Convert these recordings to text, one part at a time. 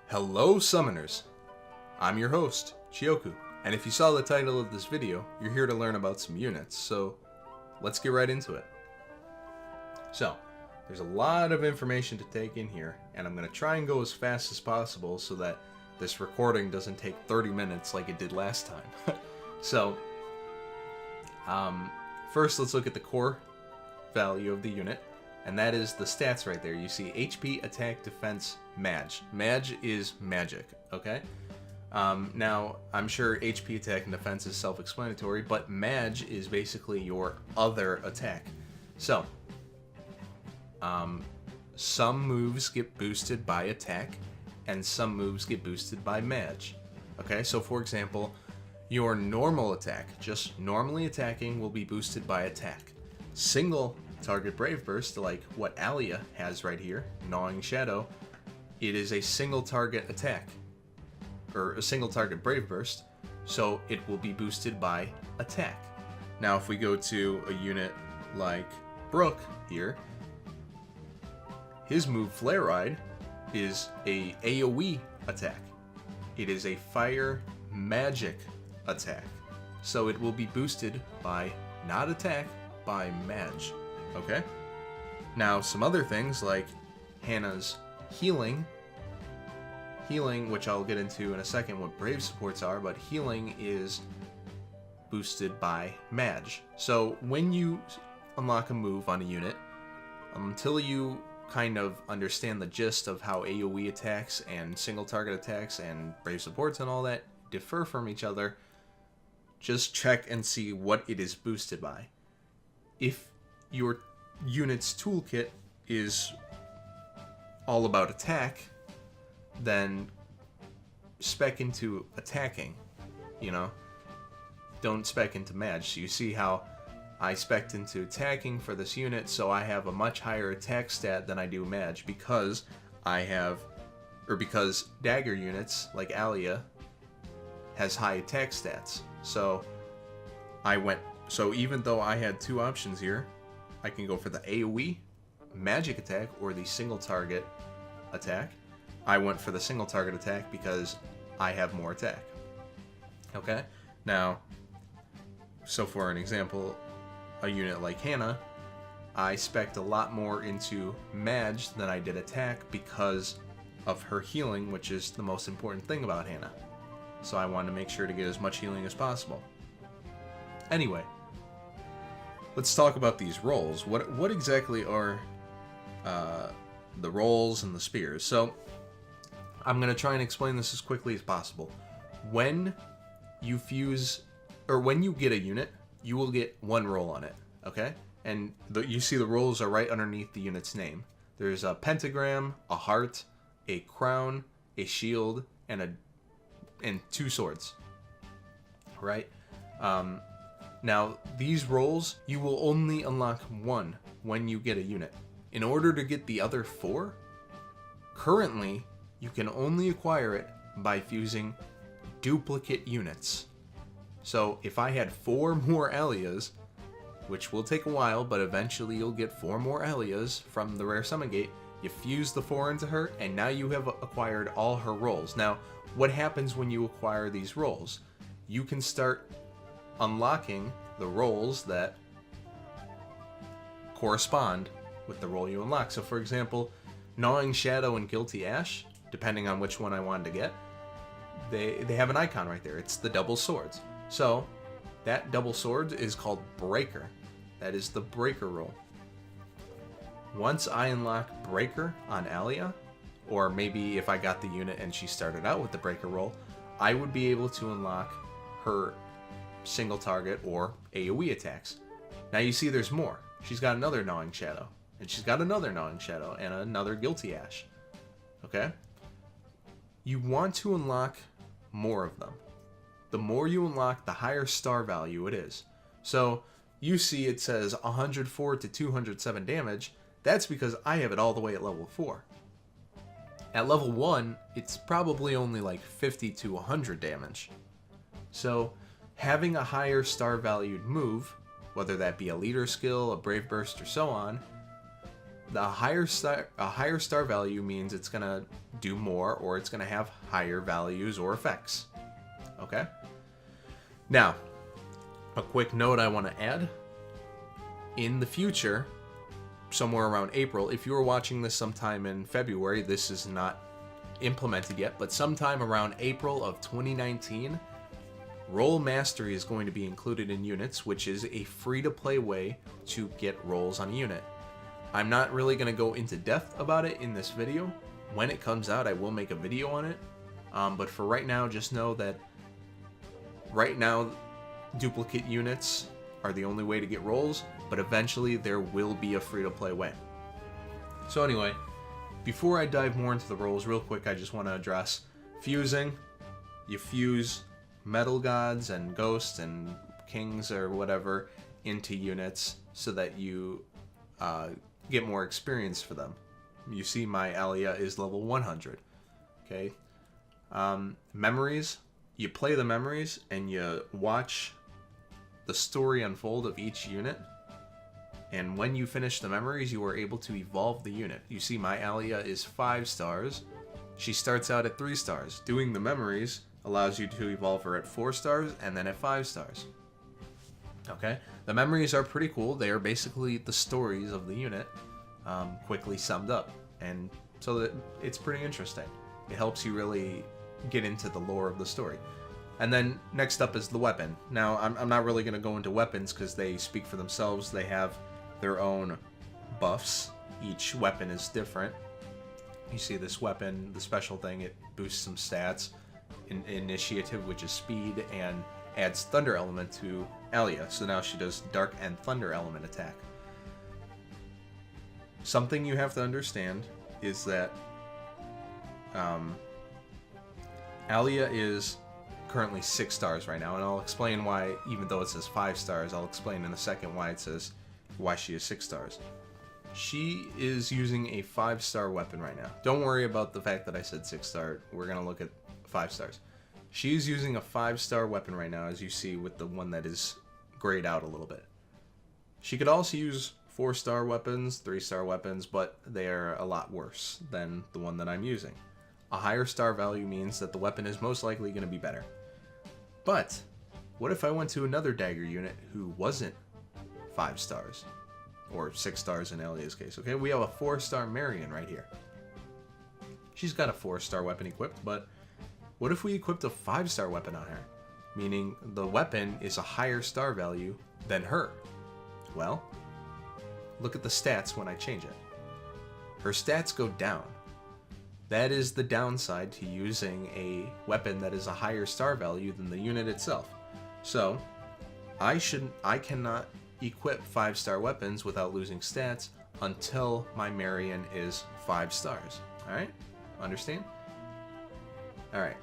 Hello Summoners! I'm your host, Chioku, and if you saw the title of this video, you're here to learn about some units, so let's get right into it. So, there's a lot of information to take in here, and I'm going to try and go as fast as possible so that this recording doesn't take 30 minutes like it did last time. So, first let's look at the core value of the unit. And that is the stats right there. You see HP, Attack, Defense, Maj. Maj is magic, okay? Now, I'm sure HP, Attack, and Defense is self-explanatory, but Maj is basically your other attack. So, some moves get boosted by Attack, and some moves get boosted by Maj. Okay, so for example, your normal attack, just normally attacking, will be boosted by Attack. Single target Brave Burst, like what Alia has right here, Gnawing Shadow, it is a single target attack, or a single target Brave Burst, so it will be boosted by Attack. Now if we go to a unit like Brook here, his move Flare Ride is a AoE attack. It is a fire magic attack, so it will be boosted by not Attack, by Maj. Okay? Now, some other things like Hannah's healing, which I'll get into in a second what Brave supports are, but healing is boosted by Maj. So when you unlock a move on a unit, until you kind of understand the gist of how AoE attacks and single target attacks and Brave supports and all that differ from each other, just check and see what it is boosted by. If your unit's toolkit is all about attack, then spec into attacking, you know? Don't spec into Maj. So you see how I spec'd into attacking for this unit, so I have a much higher attack stat than I do Maj because because dagger units, like Alia, has high attack stats. So even though I had two options here, I can go for the AoE magic attack or the single target attack. I went for the single target attack because I have more attack. Okay? Now, so for an example, a unit like Hannah, I spec'd a lot more into Maj than I did attack because of her healing, which is the most important thing about Hannah. So I wanted to make sure to get as much healing as possible. Anyway, let's talk about these roles. What exactly are the roles and the spears? So I'm going to try and explain this as quickly as possible. When you fuse, or when you get a unit, you will get one role on it, okay? And you see the roles are right underneath the unit's name. There's a pentagram, a heart, a crown, a shield, and two swords, right? Now, these roles, you will only unlock one when you get a unit. In order to get the other four, currently, you can only acquire it by fusing duplicate units. So, if I had 4 more Alias, which will take a while, but eventually you'll get 4 more Alias from the Rare Summon Gate, you fuse the 4 into her, and now you have acquired all her roles. Now, what happens when you acquire these roles? You can start unlocking the roles that correspond with the role you unlock. So for example, Gnawing Shadow and Guilty Ash, depending on which one I wanted to get, they have an icon right there. It's the double swords. So that double sword is called Breaker. That is the Breaker role. Once I unlock Breaker on Alia, or maybe if I got the unit and she started out with the Breaker role, I would be able to unlock her single target or AoE attacks. Now you see there's more. She's got another Gnawing Shadow, and she's got another Gnawing Shadow, and another Guilty Ash. Okay? You want to unlock more of them. The more you unlock, the higher star value it is. So you see it says 104 to 207 damage. That's because I have it all the way at level 4. At level 1, it's probably only like 50 to 100 damage. So having a higher star valued move, whether that be a leader skill, a Brave Burst, or so on, a higher star value means it's gonna do more, or it's gonna have higher values or effects. Okay? Now, a quick note I want to add. In the future, somewhere around April, if you were watching this sometime in February, this is not implemented yet, but sometime around April of 2019, Roll Mastery is going to be included in units, which is a free-to-play way to get rolls on a unit. I'm not really going to go into depth about it in this video. When it comes out, I will make a video on it. But for right now, just know that right now, duplicate units are the only way to get rolls, but eventually there will be a free-to-play way. So anyway, before I dive more into the rolls, real quick, I just want to address fusing. You fuse metal gods and ghosts and kings or whatever into units so that you get more experience for them. You see my Alia is level 100. Okay. Memories. You play the memories and you watch the story unfold of each unit. And when you finish the memories, you are able to evolve the unit. You see my Alia is 5 stars. She starts out at 3 stars. Doing the memories allows you to evolve her at 4 stars and then at 5 stars. Okay? The memories are pretty cool. They are basically the stories of the unit quickly summed up. And so that it's pretty interesting. It helps you really get into the lore of the story. And then next up is the weapon. Now, I'm not really going to go into weapons because they speak for themselves. They have their own buffs. Each weapon is different. You see this weapon, the special thing, it boosts some stats. Initiative, which is speed, and adds thunder element to Alia. So now she does dark and thunder element attack. Something you have to understand is that Alia is currently 6 stars right now, and I'll explain why, even though it says 5 stars, I'll explain in a second why she is 6 stars. She is using a 5-star weapon right now. Don't worry about the fact that I said 6-star. We're going to look at 5 stars. She's using a 5-star weapon right now, as you see with the one that is grayed out a little bit. She could also use 4-star weapons, 3-star weapons, but they are a lot worse than the one that I'm using. A higher star value means that the weapon is most likely going to be better. But what if I went to another dagger unit who wasn't 5 stars? Or 6 stars in Alia's case, okay? We have a 4-star Marion right here. She's got a 4-star weapon equipped, but what if we equipped a 5-star weapon on her? Meaning the weapon is a higher star value than her. Well, look at the stats when I change it. Her stats go down. That is the downside to using a weapon that is a higher star value than the unit itself. So, I cannot equip 5-star weapons without losing stats until my Marion is 5 stars. Alright? Understand? Alright.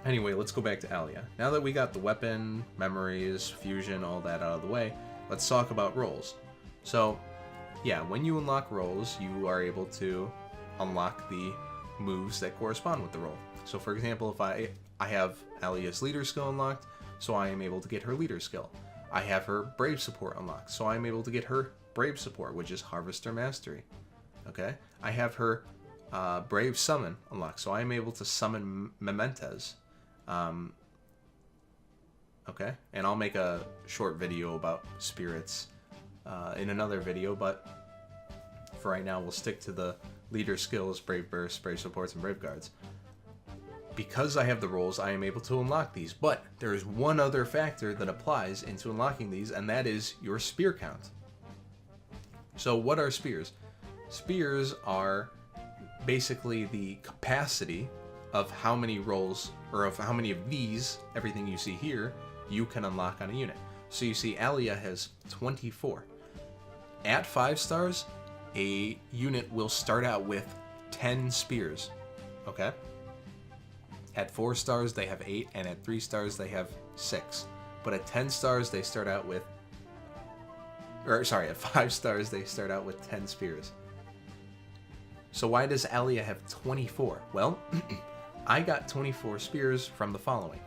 Anyway, let's go back to Alia. Now that we got the weapon, memories, fusion, all that out of the way, let's talk about rolls. So, yeah, when you unlock rolls, you are able to unlock the moves that correspond with the roll. So for example, if I have Alia's leader skill unlocked, so I am able to get her leader skill. I have her brave support unlocked, so I'm able to get her brave support, which is Harvester Mastery. Okay? I have her brave summon unlocked, so I'm able to summon Mementas. Okay? And I'll make a short video about spirits in another video, but for right now we'll stick to the leader skills, brave bursts, brave supports, and brave guards. Because I have the rolls, I am able to unlock these, but there is one other factor that applies into unlocking these, and that is your spear count. So what are spears? Spears are basically the capacity of how many rolls, or of how many of these, everything you see here, you can unlock on a unit. So you see Alia has 24. At 5 stars, a unit will start out with 10 spears. Okay? At 4 stars, they have 8, and at 3 stars, they have 6. But at 10 stars, they start out with... at 5 stars, they start out with 10 spears. So why does Alia have 24? Well, I got 24 spears from the following.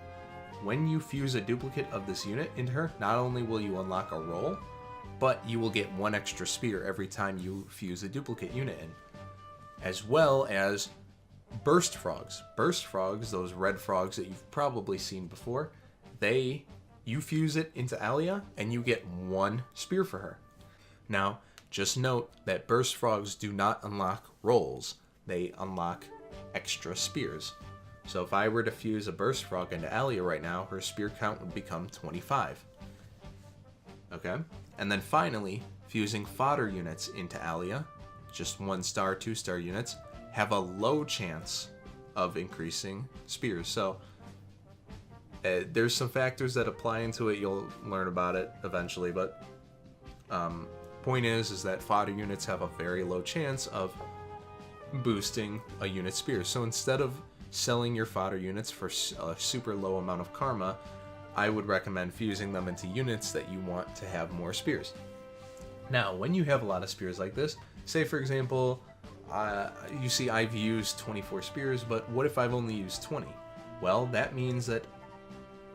When you fuse a duplicate of this unit into her, not only will you unlock a roll, but you will get 1 extra spear every time you fuse a duplicate unit in. As well as burst frogs. Burst frogs, those red frogs that you've probably seen before, you fuse it into Alia and you get 1 spear for her. Now, just note that burst frogs do not unlock rolls. They unlock extra spears. So if I were to fuse a burst frog into Alia right now, her spear count would become 25. Okay? And then finally, fusing fodder units into Alia, just 1-star, 2-star units, have a low chance of increasing spears. So there's some factors that apply into it. You'll learn about it eventually, but point is that fodder units have a very low chance of boosting a unit's spears. So instead of selling your fodder units for a super low amount of karma, I would recommend fusing them into units that you want to have more spears. Now, when you have a lot of spears like this, say for example, you see I've used 24 spears, but what if I've only used 20? Well, that means that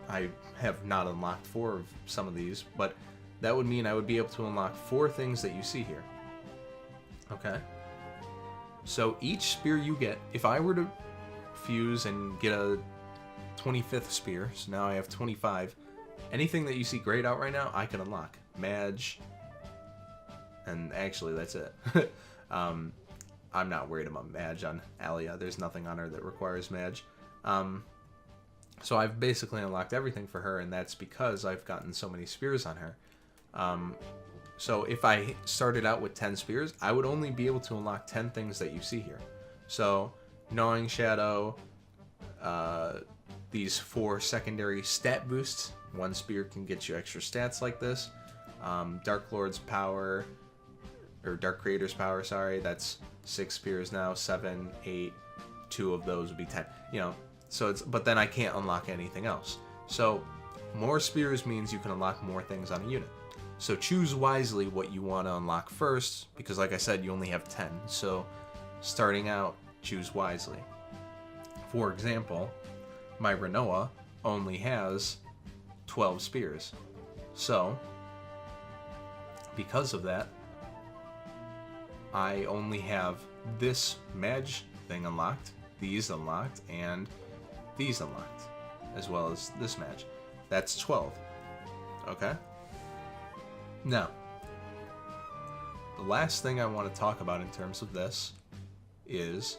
I have not unlocked 4 of some of these, but that would mean I would be able to unlock 4 things that you see here. Okay? So each spear you get, if I were to fuse and get a 25th spear, so now I have 25, anything that you see grayed out right now, I can unlock. Madge, and actually that's it. I'm not worried about Madge on Alia. There's nothing on her that requires Madge. So I've basically unlocked everything for her, and that's because I've gotten so many spears on her. So if I started out with 10 spears, I would only be able to unlock 10 things that you see here. So Gnawing Shadow, these 4 secondary stat boosts. 1 spear can get you extra stats like this. Dark Lord's power, or Dark Creator's power, sorry, that's 6 spears now, 7, 8, 2 of those would be 10. You know, so it's, but then I can't unlock anything else. So more spears means you can unlock more things on a unit. So choose wisely what you want to unlock first, because like I said, you only have 10. So starting out, choose wisely. For example, my Renoa only has 12 spears. So because of that, I only have this Madge thing unlocked, these unlocked, and these unlocked, as well as this Madge. That's 12. Okay? Now, the last thing I want to talk about in terms of this is,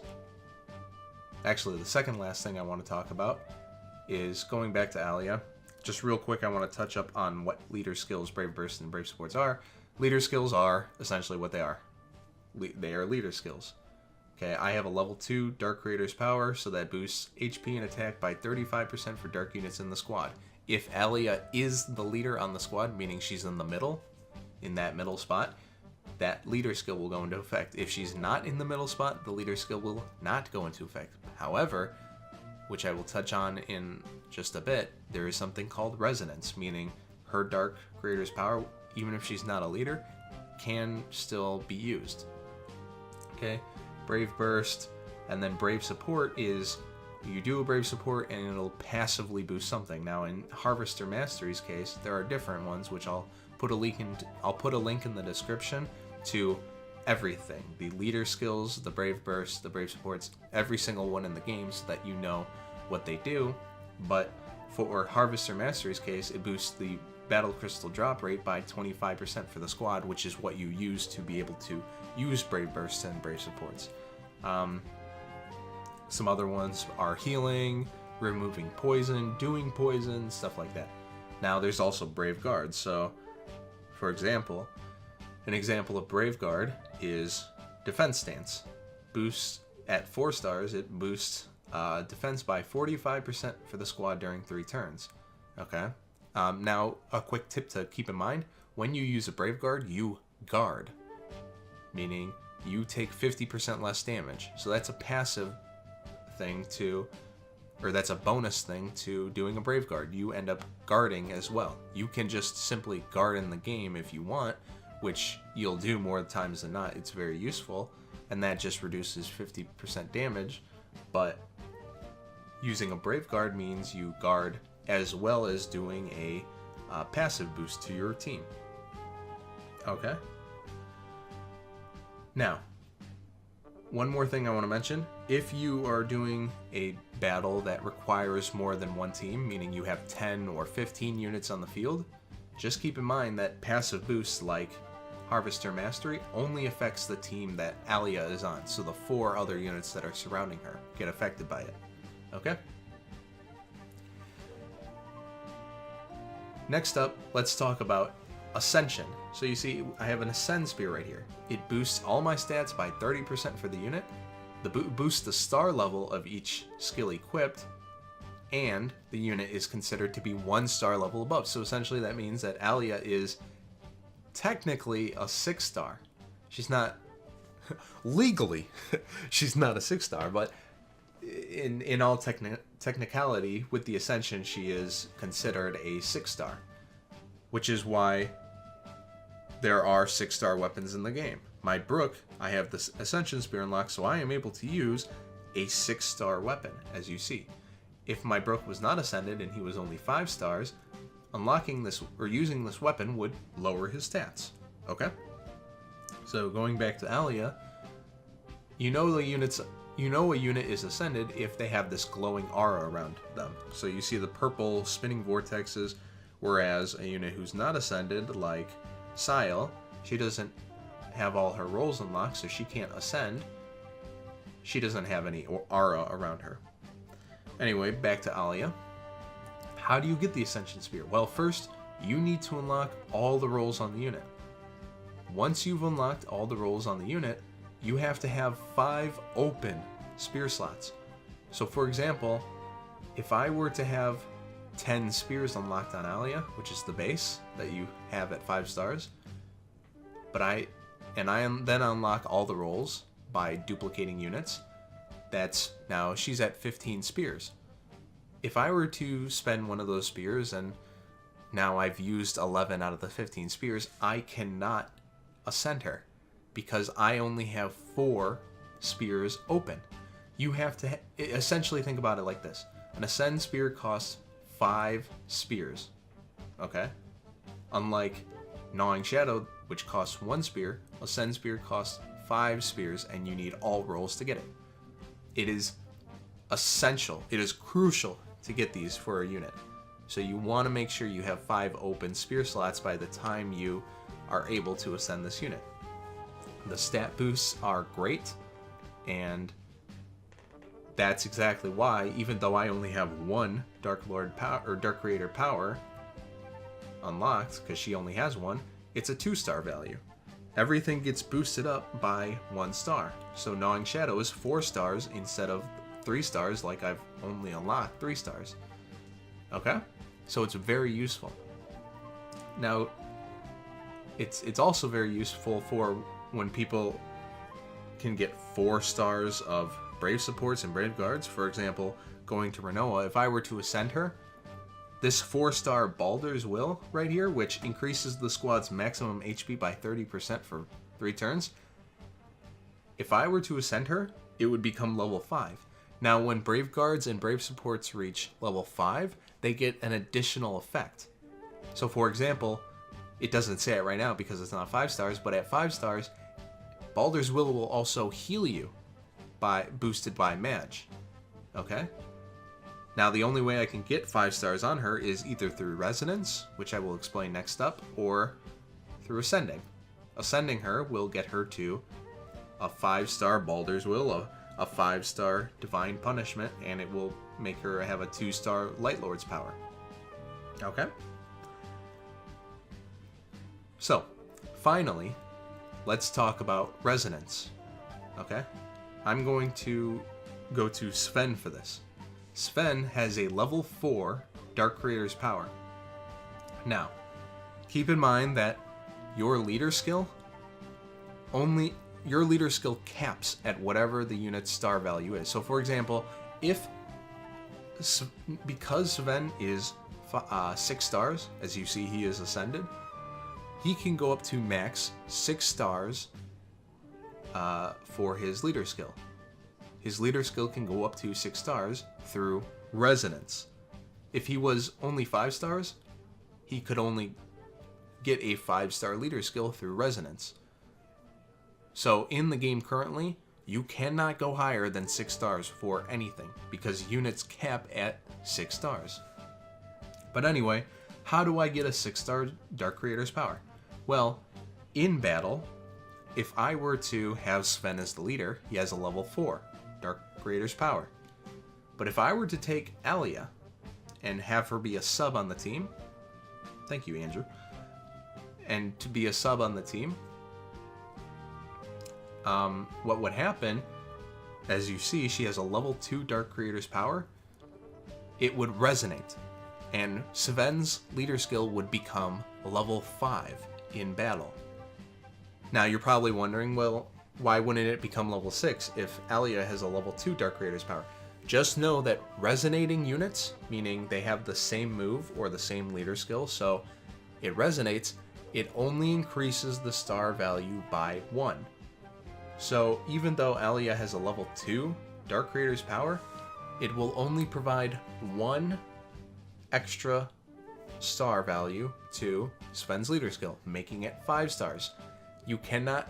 actually the second last thing I want to talk about is going back to Alia. Just real quick, I want to touch up on what leader skills Brave Burst and Brave Supports are. Leader skills are essentially what they are. They are leader skills. Okay, I have a level 2 Dark Creator's power, so that boosts HP and attack by 35% for dark units in the squad. If Alia is the leader on the squad, meaning she's in the middle, in that middle spot, that leader skill will go into effect. If she's not in the middle spot, the leader skill will not go into effect. However, which I will touch on in just a bit, there is something called resonance, meaning her Dark Creator's power, even if she's not a leader, can still be used. Okay, Brave Burst, and then Brave Support is, you do a Brave Support and it'll passively boost something. Now in Harvester Mastery's case, there are different ones, which I'll put a link in the description to everything. The leader skills, the Brave Burst, the Brave Supports, every single one in the game, so that you know what they do. But for Harvester Mastery's case, it boosts the Battle Crystal drop rate by 25% for the squad, which is what you use to be able to use Brave Bursts and Brave Supports. Some other ones are healing, removing poison, doing poison, stuff like that. Now there's also Brave Guard. So, for example, an example of Brave Guard is Defense Stance. Boosts at 4 stars, it boosts defense by 45% for the squad during 3 turns. Okay? Now, a quick tip to keep in mind, when you use a Brave Guard, you guard, meaning you take 50% less damage. So that's a passive thing to, or that's a bonus thing to doing a Brave Guard. You end up guarding as well. You can just simply guard in the game if you want, which you'll do more times than not. It's very useful, and that just reduces 50% damage, but using a Brave Guard means you guard as well as doing a passive boost to your team. Okay. Now, one more thing I want to mention. If you are doing a battle that requires more than one team, meaning you have 10 or 15 units on the field, just keep in mind that passive boosts like Harvester Mastery only affects the team that Alia is on, so the 4 other units that are surrounding her get affected by it. Okay? Next up, let's talk about Ascension. So you see, I have an Ascend Spear right here. It boosts all my stats by 30% for the unit. The boosts the star level of each skill equipped, and the unit is considered to be 1 star level above. So essentially that means that Alia is technically a 6-star. She's not legally she's not a 6-star, but in all technicality with the Ascension she is considered a 6-star, which is why there are 6-star weapons in the game. My Brook, I have this Ascension Spear unlocked, so I am able to use a 6-star weapon, as you see. If my Brook was not ascended and he was only 5 stars, unlocking this or using this weapon would lower his stats. Okay? So going back to Alia, you know a unit is ascended if they have this glowing aura around them. So you see the purple spinning vortexes, whereas a unit who's not ascended, like Sile, she doesn't have all her rolls unlocked, so she can't ascend. She doesn't have any aura around her. Anyway, back to Alia. How do you get the Ascension Spear? Well, first, you need to unlock all the rolls on the unit. Once you've unlocked all the rolls on the unit, you have to have 5 open spear slots. So for example, if I were to have 10 spears unlocked on Alia, which is the base that you have at 5 stars, but I then unlock all the rolls by duplicating units, now she's at 15 spears. If I were to spend one of those spears and now I've used 11 out of the 15 spears, I cannot ascend her because I only have 4 spears open. You have to essentially think about it like this. An Ascend Spear costs 5 spears. Okay? Unlike Gnawing Shadow, which costs 1 spear, Ascend Spear costs 5 spears, and you need all rolls to get it. It is essential, it is crucial to get these for a unit. So you want to make sure you have 5 open spear slots by the time you are able to ascend this unit. The stat boosts are great, and that's exactly why, even though I only have 1 Dark Lord power or Dark Creator power unlocked, because she only has 1, it's a 2-star value. Everything gets boosted up by 1 star. So Gnawing Shadow is 4 stars instead of 3 stars, like I've only unlocked 3 stars. Okay? So it's very useful. Now, it's also very useful for when people can get 4 stars of Brave Supports and Brave Guards. For example, going to Renoa, if I were to ascend her, this 4-star Baldur's Will right here, which increases the squad's maximum HP by 30% for 3 turns, if I were to ascend her, it would become level 5. Now, when Brave Guards and Brave Supports reach level 5, they get an additional effect. So, for example, it doesn't say it right now because it's not 5 stars, but at 5 stars, Baldur's Will also heal you boosted by Mage. Okay? Now, the only way I can get 5 stars on her is either through Resonance, which I will explain next up, or through Ascending. Ascending her will get her to a 5-star Baldur's Will, a 5-star Divine Punishment, and it will make her have a 2-star Light Lord's power. Okay? So, finally, let's talk about Resonance. Okay? I'm going to go to Sven for this. Sven has a level 4 Dark Creator's power. Now, keep in mind that your leader skill caps at whatever the unit's star value is. So for example, because Sven is 6 stars, as you see he is ascended, he can go up to max 6 stars for his leader skill. His leader skill can go up to 6 stars through Resonance. If he was only 5 stars, he could only get a 5-star leader skill through resonance. So in the game currently, you cannot go higher than 6 stars for anything because units cap at 6 stars. But anyway, how do I get a 6-star Dark Creator's power? Well, in battle, if I were to have Sven as the leader, he has a level 4 Dark Creator's power. But if I were to take Alia and have her be a sub on the team, thank you, Andrew, and to be a sub on the team, what would happen, as you see, she has a level 2 Dark Creator's power. It would resonate, and Sven's leader skill would become level 5 in battle. Now you're probably wondering, well, why wouldn't it become level 6 if Alia has a level 2 Dark Creator's power? Just know that resonating units, meaning they have the same move or the same leader skill, so it resonates, it only increases the star value by 1. So even though Alia has a level 2 Dark Creator's power, it will only provide 1 extra star value to Sven's leader skill, making it 5 stars. You cannot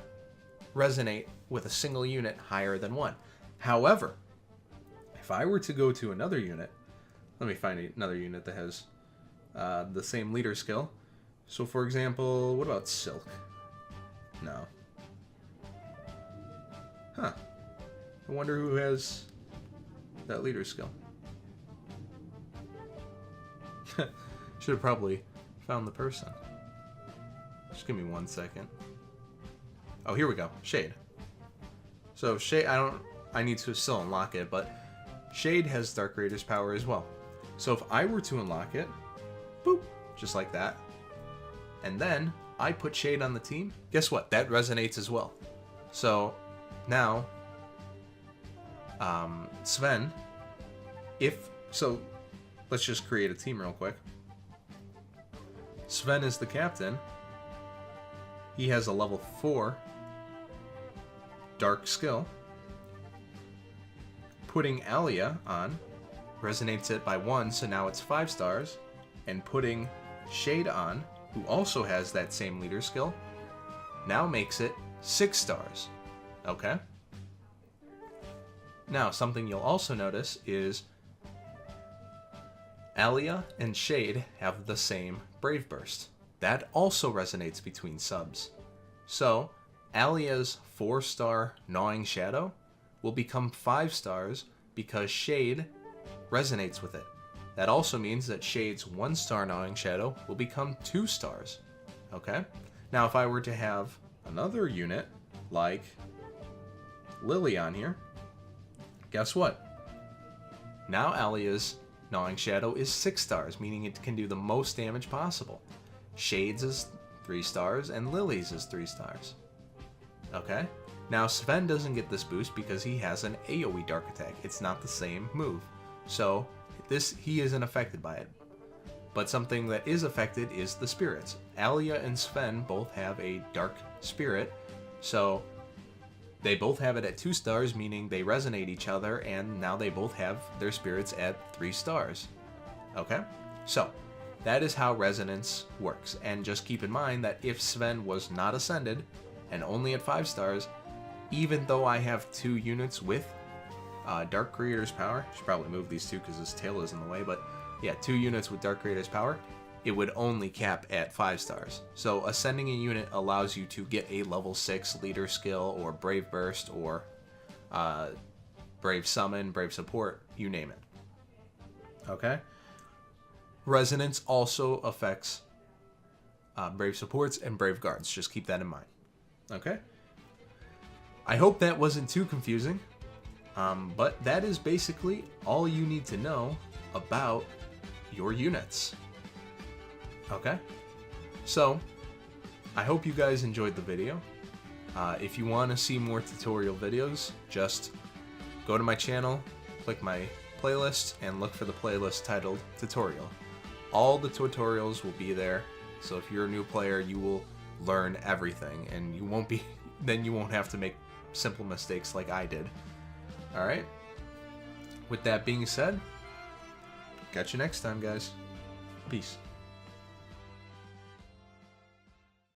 resonate with a single unit higher than 1. However, if I were to go to another unit, let me find another unit that has the same leader skill. So for example, what about Silk? No. Huh. I wonder who has that leader skill. Should have probably found the person. Just give me 1 second. Oh, here we go. Shade. So Shade, I need to still unlock it, but Shade has Dark Creator's power as well. So if I were to unlock it, boop, just like that, and then I put Shade on the team, guess what? That resonates as well. So now, Sven, let's just create a team real quick. Sven is the captain. He has a level 4 Dark skill. Putting Alia on resonates it by 1, so now it's 5 stars. And putting Shade on, who also has that same leader skill, now makes it 6 stars. Okay? Now, something you'll also notice is Alia and Shade have the same Brave Burst. That also resonates between subs. So, Alia's 4-star Gnawing Shadow will become 5 stars because Shade resonates with it. That also means that Shade's 1-star Gnawing Shadow will become 2 stars. Okay? Now, if I were to have another unit like Lily on here, guess what? Now Alia's Gnawing Shadow is 6 stars, meaning it can do the most damage possible. Shade's is 3 stars, and Lily's is 3 stars. Okay? Now Sven doesn't get this boost because he has an AoE Dark Attack. It's not the same move. So he isn't affected by it. But something that is affected is the spirits. Alia and Sven both have a Dark Spirit, so they both have it at 2 stars, meaning they resonate each other, and now they both have their spirits at 3 stars. Okay? So, that is how resonance works. And just keep in mind that if Sven was not ascended, and only at 5 stars, even though I have 2 units with Dark Creator's power, I should probably move these 2 because his tail is in the way, but yeah, 2 units with Dark Creator's power, it would only cap at 5 stars. So ascending a unit allows you to get a level 6 leader skill, or Brave Burst, or Brave Summon, Brave Support, you name it. Okay? Resonance also affects Brave Supports and Brave Guards. Just keep that in mind. Okay? I hope that wasn't too confusing, but that is basically all you need to know about your units. Okay? So, I hope you guys enjoyed the video. If you want to see more tutorial videos, just go to my channel, click my playlist, and look for the playlist titled Tutorial. All the tutorials will be there, so if you're a new player, you will learn everything, and you won't have to make simple mistakes like I did. Alright? With that being said, catch you next time, guys. Peace.